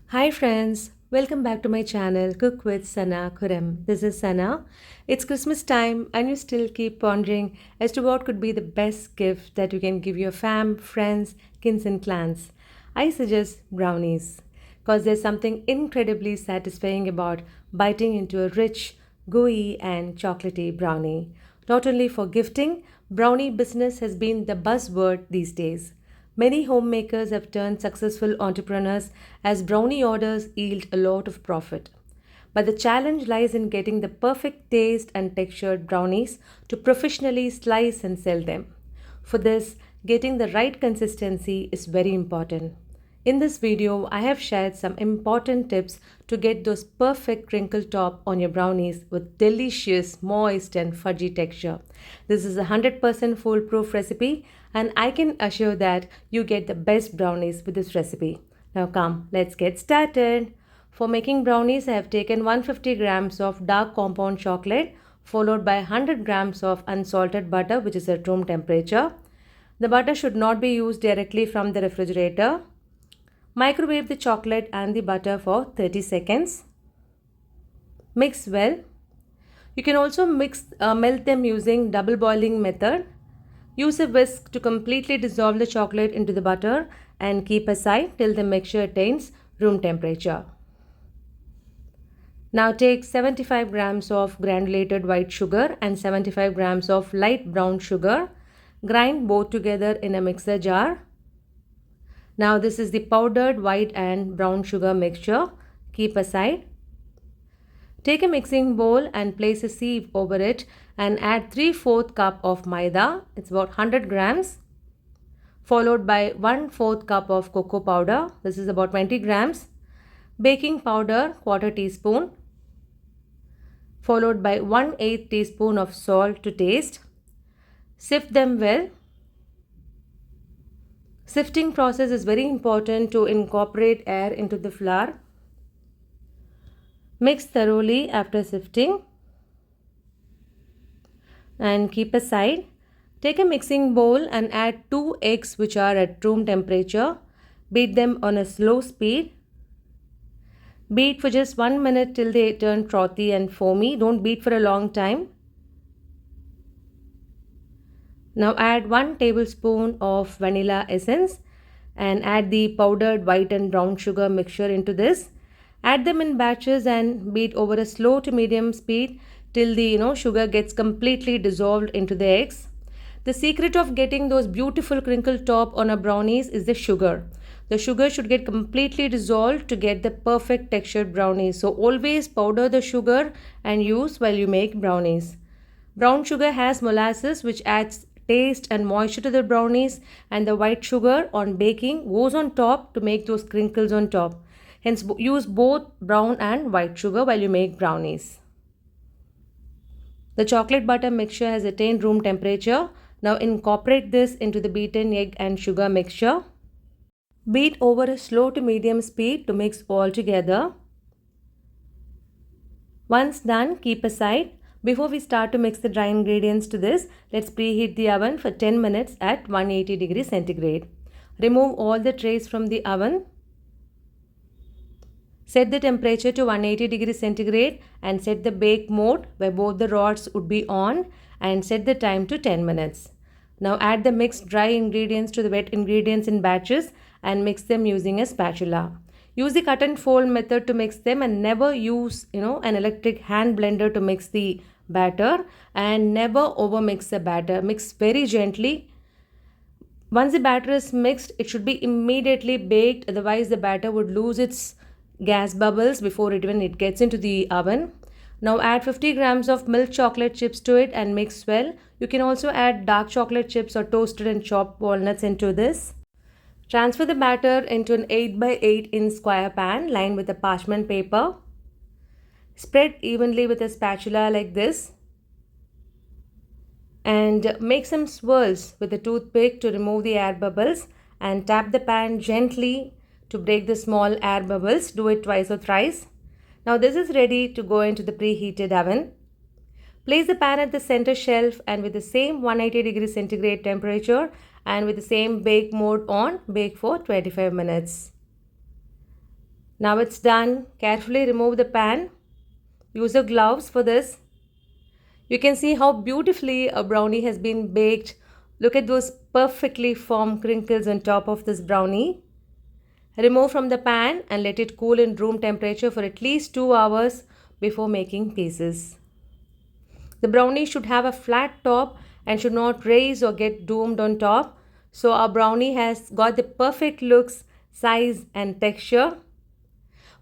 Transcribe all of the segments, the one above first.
Hi friends, welcome back to my channel Cook with Sana Kurem. This is Sana. It's Christmas time and you still keep pondering as to what could be the best gift that you can give your fam, friends, kins and clans. I suggest brownies because there's something incredibly satisfying about biting into a rich, gooey and chocolatey brownie. Not only for gifting, brownie business has been the buzzword these days. Many homemakers have turned successful entrepreneurs as brownie orders yield a lot of profit. But the challenge lies in getting the perfect taste and textured brownies to professionally slice and sell them. For this, getting the right consistency is very important. In this video, I have shared some important tips to get those perfect crinkle top on your brownies with delicious, moist and fudgy texture. This is a 100% foolproof recipe and I can assure that you get the best brownies with this recipe. Now come, let's get started. For making brownies, I have taken 150 grams of dark compound chocolate followed by 100 grams of unsalted butter which is at room temperature. The butter should not be used directly from the refrigerator. Microwave the chocolate and the butter for 30 seconds. Mix well. You can also melt them using double boiling method. Use a whisk to completely dissolve the chocolate into the butter and keep aside till the mixture attains room temperature. Now take 75 grams of granulated white sugar and 75 grams of light brown sugar. Grind both together in a mixer jar. Now this is the powdered white and brown sugar mixture. Keep aside. Take a mixing bowl and place a sieve over it and add 3/4 cup of Maida. It's about 100 grams. Followed by 1/4 cup of cocoa powder. This is about 20 grams. Baking powder 1/4 teaspoon. Followed by 1/8 teaspoon of salt to taste. Sift them well. Sifting process is very important to incorporate air into the flour. Mix thoroughly after sifting and keep aside. Take a mixing bowl and add 2 eggs which are at room temperature. Beat them on a slow speed. Beat for just 1 minute till they turn frothy and foamy. Don't beat for a long time. Now add 1 tablespoon of vanilla essence and add the powdered white and brown sugar mixture into this. Add them in batches and beat over a slow to medium speed till the sugar gets completely dissolved into the eggs. The secret of getting those beautiful crinkle top on a brownies is the sugar. The sugar should get completely dissolved to get the perfect textured brownies. So always powder the sugar and use while you make brownies. Brown sugar has molasses which adds taste and moisture to the brownies, and the white sugar on baking goes on top to make those crinkles on top. Hence use both brown and white sugar while you make brownies. The chocolate butter mixture has attained room temperature. Now incorporate this into the beaten egg and sugar mixture. Beat over a slow to medium speed to mix all together. Once done, keep aside. Before we start to mix the dry ingredients to this, let's preheat the oven for 10 minutes at 180 degrees centigrade. Remove all the trays from the oven. Set the temperature to 180 degrees centigrade and set the bake mode where both the rods would be on and set the time to 10 minutes. Now add the mixed dry ingredients to the wet ingredients in batches and mix them using a spatula. Use the cut and fold method to mix them and never use an electric hand blender to mix the batter, and never over mix the batter. Mix very gently. Once the batter is mixed, it should be immediately baked, otherwise the batter would lose its gas bubbles before it gets into the oven. Now add 50 grams of milk chocolate chips to it and mix well. You can also add dark chocolate chips or toasted and chopped walnuts into this. Transfer the batter into an 8 by 8 inch square pan lined with a parchment paper. Spread evenly with a spatula like this and make some swirls with a toothpick to remove the air bubbles and tap the pan gently to break the small air bubbles. Do it twice or thrice. Now this is ready to go into the preheated oven. Place the pan at the center shelf and with the same 180 degrees centigrade temperature, and with the same bake mode on, bake for 25 minutes. Now it's done. Carefully remove the pan. Use your gloves for this. You can see how beautifully a brownie has been baked. Look at those perfectly formed crinkles on top of this brownie. Remove from the pan and let it cool in room temperature for at least 2 hours before making pieces. The brownie should have a flat top and should not raise or get domed on top. So our brownie has got the perfect looks, size and texture.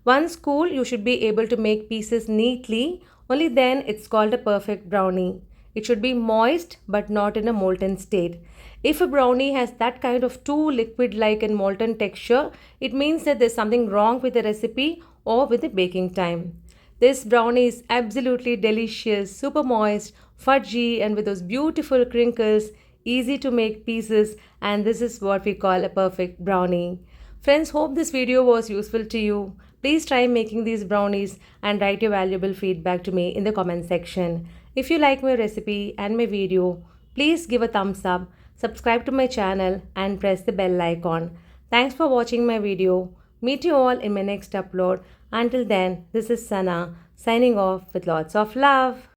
Once cool, you should be able to make pieces neatly. Only then it's called a perfect brownie. It should be moist but not in a molten state. If a brownie has that kind of too liquid-like and molten texture, it means that there's something wrong with the recipe or with the baking time. This brownie is absolutely delicious, super moist, fudgy, and with those beautiful crinkles, easy to make pieces, and this is what we call a perfect brownie. Friends, hope this video was useful to you. Please try making these brownies and write your valuable feedback to me in the comment section. If you like my recipe and my video, please give a thumbs up, subscribe to my channel and press the bell icon. Thanks for watching my video. Meet you all in my next upload. Until then, this is Sana signing off with lots of love.